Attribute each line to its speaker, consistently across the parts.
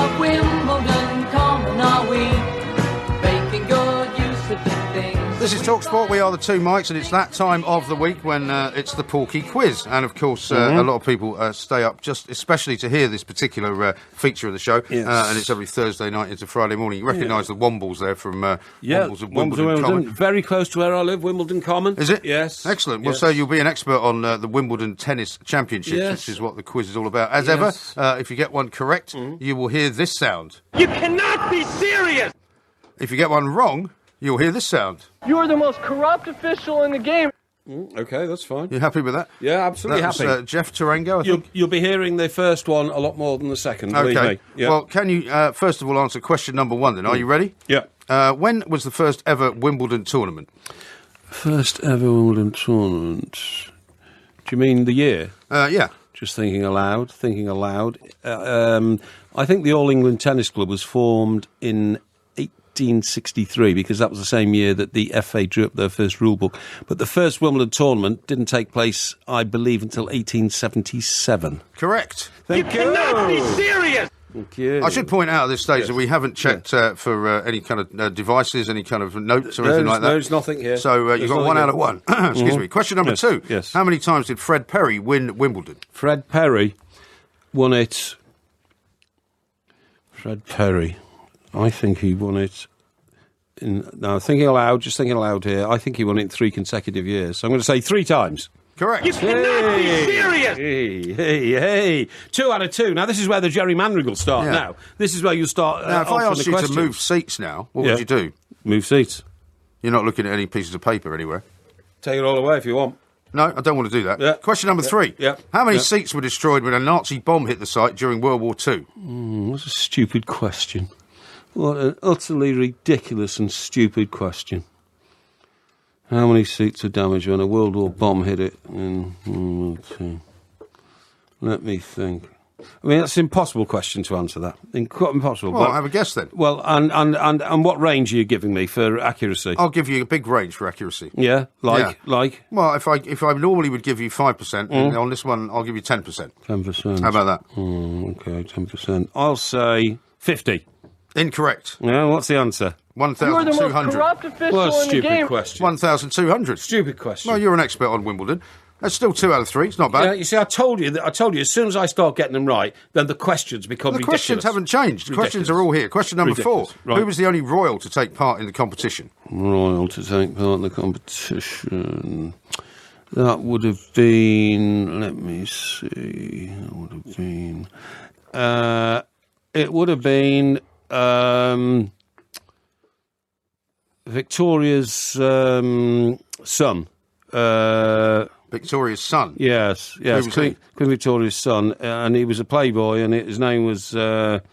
Speaker 1: of Wimbledon, common are we, making good use of the things.
Speaker 2: This is TalkSport. We are the two mics, and it's that time of the week when it's the Porky Quiz. And of course, a lot of people stay up just especially to hear this particular feature of the show. Yes. And it's every Thursday night into Friday morning. You recognise the Wombles there from Wombles of Wimbledon Common.
Speaker 3: Very close to where I live, Wimbledon Common.
Speaker 2: Is it?
Speaker 3: Yes.
Speaker 2: Excellent. Well, so you'll be an expert on the Wimbledon Tennis Championships, which is what the quiz is all about. As ever, if you get one correct, you will hear this sound.
Speaker 4: You cannot be serious!
Speaker 2: If you get one wrong, you'll hear this sound.
Speaker 4: You are the most corrupt official in the game.
Speaker 3: Okay, that's fine.
Speaker 2: You happy with that?
Speaker 3: Yeah, absolutely happy.
Speaker 2: Jeff Tarango, I think.
Speaker 3: You'll be hearing the first one a lot more than the second, believe me. Yeah.
Speaker 2: Well, can you, first of all, answer question number one then? Are you ready?
Speaker 3: Yeah.
Speaker 2: When was the first ever Wimbledon tournament?
Speaker 3: First ever Wimbledon tournament. Do you mean the year?
Speaker 2: Yeah.
Speaker 3: Just thinking aloud. I think the All England Tennis Club was formed in 1863, because that was the same year that the FA drew up their first rule book. But the first Wimbledon tournament didn't take place, I believe, until 1877.
Speaker 2: Correct.
Speaker 4: You cannot be serious!
Speaker 3: Thank you.
Speaker 2: I should point out at this stage that we haven't checked for any kind of devices, any kind of notes or anything like that.
Speaker 3: There's nothing here.
Speaker 2: So you've got 1 out of 1. Excuse me. Question number 2.
Speaker 3: Yes.
Speaker 2: How many times did Fred Perry win Wimbledon?
Speaker 3: Fred Perry won it. Fred Perry. I think he won it now, thinking aloud here, I think he won it in 3 consecutive years. So I'm going to say 3 times.
Speaker 2: Correct.
Speaker 4: You cannot be serious!
Speaker 3: Hey. 2 out of 2. Now, this is where the gerrymandering will start now. This is where you start
Speaker 2: Now, if I asked you
Speaker 3: question.
Speaker 2: to move seats now, what would you do?
Speaker 3: Move seats.
Speaker 2: You're not looking at any pieces of paper anywhere.
Speaker 3: Take it all away if you want.
Speaker 2: No, I don't want to do that.
Speaker 3: Yeah.
Speaker 2: Question number 3.
Speaker 3: Yeah.
Speaker 2: How many seats were destroyed when a Nazi bomb hit the site during World War II?
Speaker 3: What a stupid question. What an utterly ridiculous and stupid question. How many seats were damaged when a World War bomb hit it in World War II? Let me think. I mean, that's an impossible question to answer that. Impossible.
Speaker 2: Well, have a guess then.
Speaker 3: Well, and what range are you giving me for accuracy?
Speaker 2: I'll give you a big range for accuracy.
Speaker 3: Yeah? Like?
Speaker 2: Well, if I normally would give you 5%, and on this one I'll give you 10%.
Speaker 3: 10%.
Speaker 2: How about that?
Speaker 3: Okay, 10%. I'll say 50.
Speaker 2: Incorrect.
Speaker 3: Yeah, what's the answer?
Speaker 2: 1,200.
Speaker 4: You are the most corrupt official
Speaker 3: Well,
Speaker 4: in the game.
Speaker 3: stupid question.
Speaker 2: 1,200.
Speaker 3: Stupid question.
Speaker 2: Well, you're an expert on Wimbledon. That's still 2 out of 3. It's not bad.
Speaker 3: Yeah, you see, I told you, as soon as I start getting them right, then the questions become
Speaker 2: The questions haven't changed. The questions are all here. Question number 4.
Speaker 3: Right.
Speaker 2: Who was the only royal to take part in the competition?
Speaker 3: Royal to take part in the competition. That would have been... Let me see. That would have been... it would have been... Victoria's son.
Speaker 2: Victoria's son?
Speaker 3: Yes. Queen Victoria's son. And he was a playboy, and his name was... hang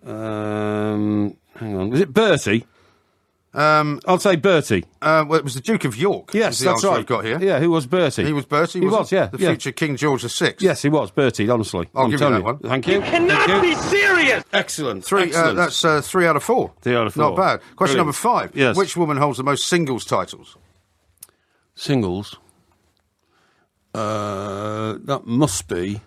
Speaker 3: on. Was it Bertie? I'll say Bertie.
Speaker 2: Well, it was the Duke of York.
Speaker 3: Yes, that's right.
Speaker 2: I've got here.
Speaker 3: Yeah, who was Bertie?
Speaker 2: He was Bertie,
Speaker 3: He was, yeah.
Speaker 2: The future King George VI.
Speaker 3: Yes, he was, Bertie, honestly.
Speaker 2: I'll give you that one.
Speaker 3: Thank you.
Speaker 4: You cannot be serious!
Speaker 3: Excellent.
Speaker 2: 3, that's 3 out of 4.
Speaker 3: 3 out of 4.
Speaker 2: Not bad. Question
Speaker 3: Brilliant.
Speaker 2: number 5.
Speaker 3: Yes.
Speaker 2: Which woman holds the most singles titles?
Speaker 3: Singles? That must be...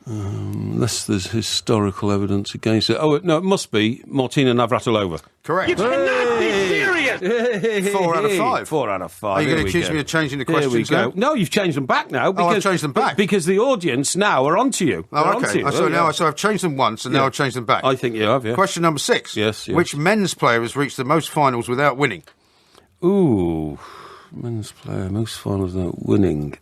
Speaker 3: unless there's historical evidence against it. Oh, no, it must be Martina Navratilova.
Speaker 2: Correct.
Speaker 4: You cannot be serious!
Speaker 2: 4 out of 5.
Speaker 3: 4 out of 5.
Speaker 2: Are you going to
Speaker 3: Here we
Speaker 2: accuse
Speaker 3: go.
Speaker 2: me of changing the
Speaker 3: Here we
Speaker 2: questions
Speaker 3: go.
Speaker 2: now?
Speaker 3: No, you've changed them back now.
Speaker 2: I've changed them back.
Speaker 3: Because the audience now are onto you.
Speaker 2: Oh,
Speaker 3: They're
Speaker 2: okay.
Speaker 3: onto you.
Speaker 2: So I've changed them once, and now I've changed them back.
Speaker 3: I think you have, yeah.
Speaker 2: Question number 6.
Speaker 3: Yes.
Speaker 2: Which men's player has reached the most finals without winning?
Speaker 3: Ooh, men's player, most finals without winning.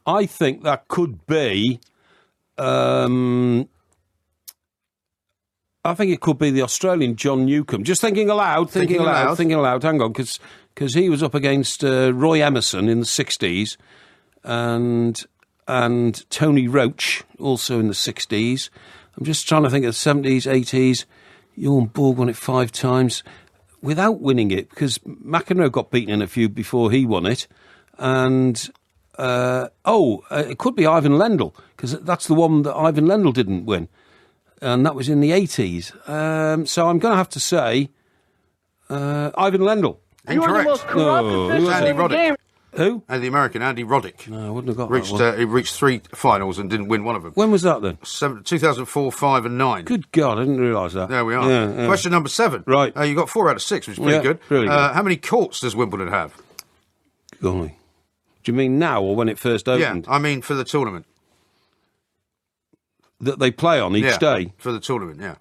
Speaker 3: I think that could be... I think it could be the Australian John Newcombe. Just thinking aloud. Hang on, because he was up against Roy Emerson in the 60s and Tony Roach also in the 60s. I'm just trying to think of the 70s, 80s. Jorn Borg won it 5 times without winning it, because McEnroe got beaten in a few before he won it. And, it could be Ivan Lendl, because that's the one that Ivan Lendl didn't win. And that was in the 80s. So I'm going to have to say Ivan Lendl.
Speaker 4: You are the most corrupt official in the game.
Speaker 3: Who?
Speaker 2: And the American Andy Roddick.
Speaker 3: No, I wouldn't have got that one.
Speaker 2: He reached 3 finals and didn't win one of them.
Speaker 3: When was that then?
Speaker 2: 2004, 5 and 9.
Speaker 3: Good God, I didn't realise that.
Speaker 2: There we are.
Speaker 3: Yeah.
Speaker 2: Question number 7.
Speaker 3: Right.
Speaker 2: You got 4 out of 6, which is pretty good.
Speaker 3: Really good.
Speaker 2: How many courts does Wimbledon have?
Speaker 3: Golly. Do you mean now or when it first opened?
Speaker 2: Yeah, I mean for the tournament.
Speaker 3: That they play on each day?
Speaker 2: For the tournament, yeah.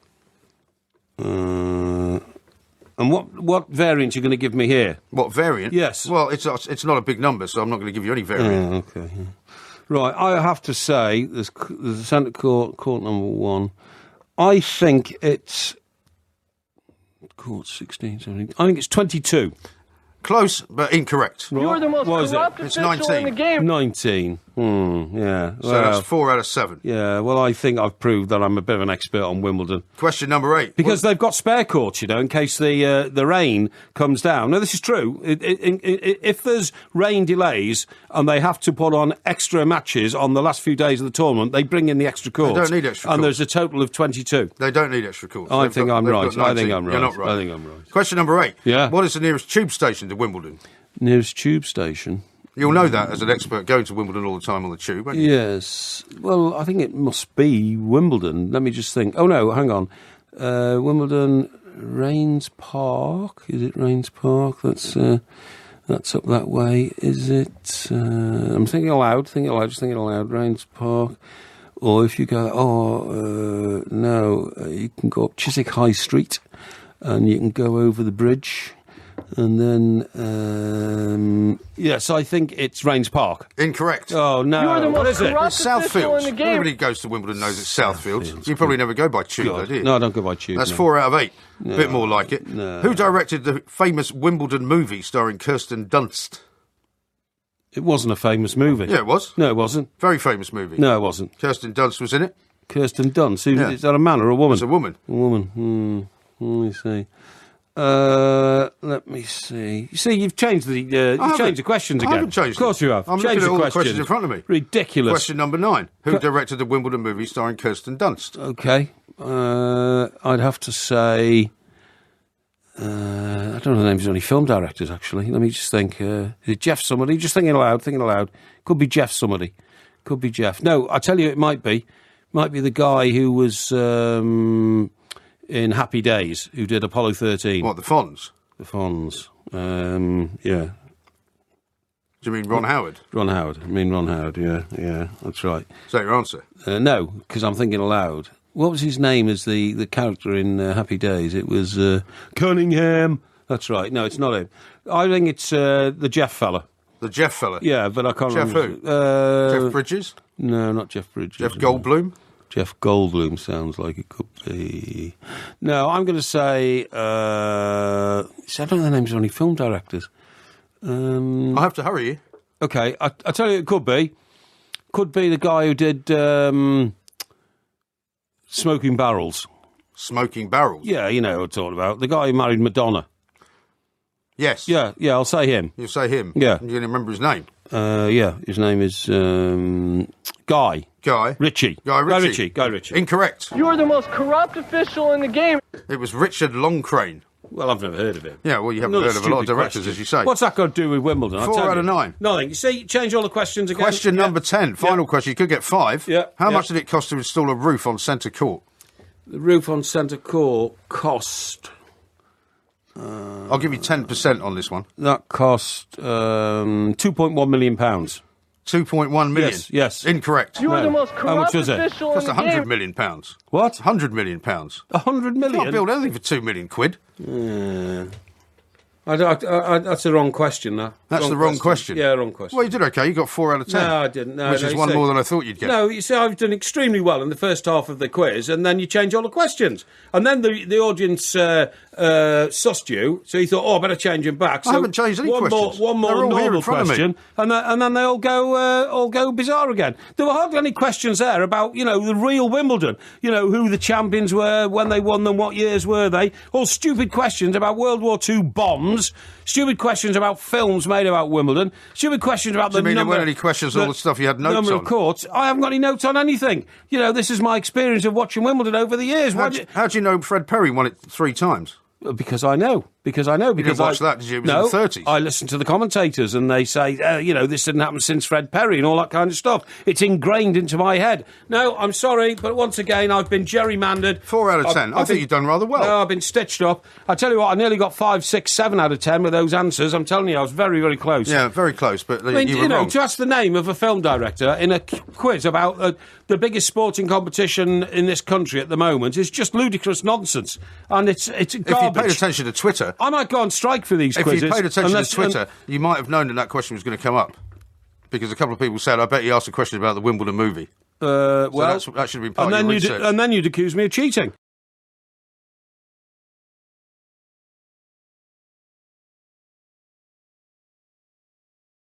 Speaker 3: And what variant are you going to give me here?
Speaker 2: What variant?
Speaker 3: Yes.
Speaker 2: Well, it's not a big number, so I'm not going to give you any variant.
Speaker 3: Oh, okay. Right, I have to say, there's a centre court number 1. I think it's court 16, 17. I think it's 22.
Speaker 2: Close, but incorrect.
Speaker 3: Right.
Speaker 4: You're the most
Speaker 3: What is it?
Speaker 4: corrupt
Speaker 2: It's
Speaker 4: official in
Speaker 2: 19.
Speaker 4: the game.
Speaker 3: 19. Yeah.
Speaker 2: So that's 4 out of 7.
Speaker 3: Yeah, well, I think I've proved that I'm a bit of an expert on Wimbledon.
Speaker 2: Question number 8.
Speaker 3: Because they've got spare courts, in case the rain comes down. No, this is true. If there's rain delays and they have to put on extra matches on the last few days of the tournament, they bring in the extra courts.
Speaker 2: They don't need extra
Speaker 3: And
Speaker 2: courts.
Speaker 3: there's a total of 22.
Speaker 2: They don't need extra courts.
Speaker 3: I think I'm right.
Speaker 2: Got 19.
Speaker 3: I think I'm right.
Speaker 2: You're not right.
Speaker 3: I think I'm right.
Speaker 2: Question number 8.
Speaker 3: Yeah.
Speaker 2: What is the nearest tube station to Wimbledon?
Speaker 3: Nearest tube station?
Speaker 2: You'll know that as an expert going to Wimbledon all the time on the tube, won't you?
Speaker 3: Yes. Well, I think it must be Wimbledon. Let me just think. Oh, no, hang on. Wimbledon, Rains Park. Is it Rains Park? That's up that way. Is it... I'm thinking aloud. Rains Park. Or if you go... no. You can go up Chiswick High Street and you can go over the bridge. And then, yes, I think it's Rains Park.
Speaker 2: Incorrect.
Speaker 3: Oh, no.
Speaker 4: You're the
Speaker 3: What
Speaker 4: most
Speaker 3: is it?
Speaker 4: corrupt official in
Speaker 2: Southfields.
Speaker 4: the game.
Speaker 2: Everybody who goes to Wimbledon knows it's Southfields. You probably never go by tube, though, do you?
Speaker 3: No, I don't go by tube.
Speaker 2: That's
Speaker 3: no.
Speaker 2: 4 out of 8. A bit more like it.
Speaker 3: No.
Speaker 2: Who directed the famous Wimbledon movie starring Kirsten Dunst?
Speaker 3: It wasn't a famous movie.
Speaker 2: Yeah, it was.
Speaker 3: No, it wasn't.
Speaker 2: Very famous movie.
Speaker 3: No, it wasn't.
Speaker 2: Kirsten Dunst was in it.
Speaker 3: Kirsten Dunst.
Speaker 2: Yeah.
Speaker 3: Is that a man or a woman?
Speaker 2: It's a woman.
Speaker 3: A woman. Let me see. Let me see. You see, you've changed the questions again.
Speaker 2: I haven't changed
Speaker 3: Of course you have.
Speaker 2: I'm
Speaker 3: Changed
Speaker 2: looking at all the
Speaker 3: questions.
Speaker 2: questions in front of me.
Speaker 3: Ridiculous.
Speaker 2: Question number 9. Who directed the Wimbledon movie starring Kirsten Dunst?
Speaker 3: Okay. I'd have to say... I don't know the names of any film directors, actually. Let me just think. Is it Jeff somebody? Just thinking aloud. Could be Jeff somebody. Could be Jeff. No, I tell you it might be. Might be the guy who was in Happy Days, who did Apollo 13.
Speaker 2: What, the Fonz?
Speaker 3: The Fonz. Yeah.
Speaker 2: Do you mean Ron Howard?
Speaker 3: Ron Howard. Yeah, that's right.
Speaker 2: Is that your answer?
Speaker 3: No, because I'm thinking aloud. What was his name as the character in Happy Days? It was Cunningham. That's right. No, it's not him. I think it's the Jeff fella.
Speaker 2: The Jeff fella?
Speaker 3: Yeah, but I can't
Speaker 2: Jeff
Speaker 3: remember.
Speaker 2: Jeff Bridges?
Speaker 3: No, not Jeff Bridges.
Speaker 2: Jeff Goldblum?
Speaker 3: Jeff Goldblum sounds like it could be. No, I'm going to say... I don't know the names of any film directors.
Speaker 2: I'll have to hurry you.
Speaker 3: Okay, I tell you it could be. Could be the guy who did Smoking Barrels.
Speaker 2: Smoking Barrels?
Speaker 3: Yeah, you know what I'm talking about. The guy who married Madonna.
Speaker 2: Yes.
Speaker 3: Yeah, I'll say him.
Speaker 2: You'll say him?
Speaker 3: Yeah.
Speaker 2: You can remember his name?
Speaker 3: Yeah, his name is Guy.
Speaker 2: Guy
Speaker 3: Ritchie.
Speaker 2: Guy Ritchie. Incorrect.
Speaker 4: You're the most corrupt official in the game.
Speaker 2: It was Richard Longcrane.
Speaker 3: Well, I've never heard of him.
Speaker 2: Yeah, well, you haven't
Speaker 3: Another
Speaker 2: heard of a lot of
Speaker 3: stupid
Speaker 2: directors,
Speaker 3: question.
Speaker 2: as you say.
Speaker 3: What's that got to do with Wimbledon?
Speaker 2: 4 out of 9.
Speaker 3: Nothing. You see, change all the questions again.
Speaker 2: Question number 10. Final question. You could get 5.
Speaker 3: Yeah.
Speaker 2: How
Speaker 3: Yeah.
Speaker 2: much did it cost to install a roof on centre court?
Speaker 3: The roof on centre court cost...
Speaker 2: I'll give you 10% on this one.
Speaker 3: That cost £2.1 million.
Speaker 2: 2.1 million.
Speaker 3: Yes.
Speaker 2: Incorrect.
Speaker 4: You're
Speaker 3: No.
Speaker 4: the most
Speaker 3: How much
Speaker 4: corrupt
Speaker 3: was it?
Speaker 4: official
Speaker 2: Cost
Speaker 4: in the
Speaker 2: £100
Speaker 4: game.
Speaker 2: million.
Speaker 3: What?
Speaker 2: £100 million. £100
Speaker 3: 100 million?
Speaker 2: Can't build anything for £2 million.
Speaker 3: That's the wrong question, that.
Speaker 2: That's the wrong question.
Speaker 3: Yeah, wrong question.
Speaker 2: Well, you did okay. You got 4 out of 10.
Speaker 3: No, I didn't. No,
Speaker 2: which
Speaker 3: no,
Speaker 2: is
Speaker 3: you
Speaker 2: one
Speaker 3: see-
Speaker 2: more than I thought you'd get.
Speaker 3: No, you see, I've done extremely well in the first half of the quiz, and then you change all the questions. And then the audience sussed you, so you thought, I better change them back. So
Speaker 2: I haven't changed any questions.
Speaker 3: One more
Speaker 2: They're all here
Speaker 3: normal
Speaker 2: in front of me.
Speaker 3: question, and then they all go bizarre again. There were hardly any questions there about, the real Wimbledon. Who the champions were, when they won them, what years were they. All stupid questions about World War II bombs. Stupid questions about films made about Wimbledon. Stupid questions about the
Speaker 2: there
Speaker 3: number...
Speaker 2: weren't any questions on all the stuff you had notes
Speaker 3: number
Speaker 2: on?
Speaker 3: of courts. I haven't got any notes on anything. This is my experience of watching Wimbledon over the years.
Speaker 2: How do you know Fred Perry won it 3 times?
Speaker 3: Because I know. Because I know.
Speaker 2: You didn't watch that, did you? It was in the 30s.
Speaker 3: I listen to the commentators and they say, this didn't happen since Fred Perry and all that kind of stuff. It's ingrained into my head. No, I'm sorry, but once again, I've been gerrymandered.
Speaker 2: 4 out of 10. I think you've done rather well.
Speaker 3: No, I've been stitched up. I tell you what, I nearly got 5, 6, 7 out of 10 with those answers. I'm telling you, I was very, very close.
Speaker 2: Yeah, very close, but
Speaker 3: I mean,
Speaker 2: you were wrong.
Speaker 3: to ask the name of a film director in a quiz about the biggest sporting competition in this country at the moment is just ludicrous nonsense. And it's garbage.
Speaker 2: If you paid attention to Twitter...
Speaker 3: I might go on strike for these quizzes.
Speaker 2: If you paid attention to Twitter, you might have known that question was going to come up. Because a couple of people said, I bet he asked a question about the Wimbledon movie.
Speaker 3: Well,
Speaker 2: that should have been part of your research.
Speaker 3: And then you'd accuse me of cheating.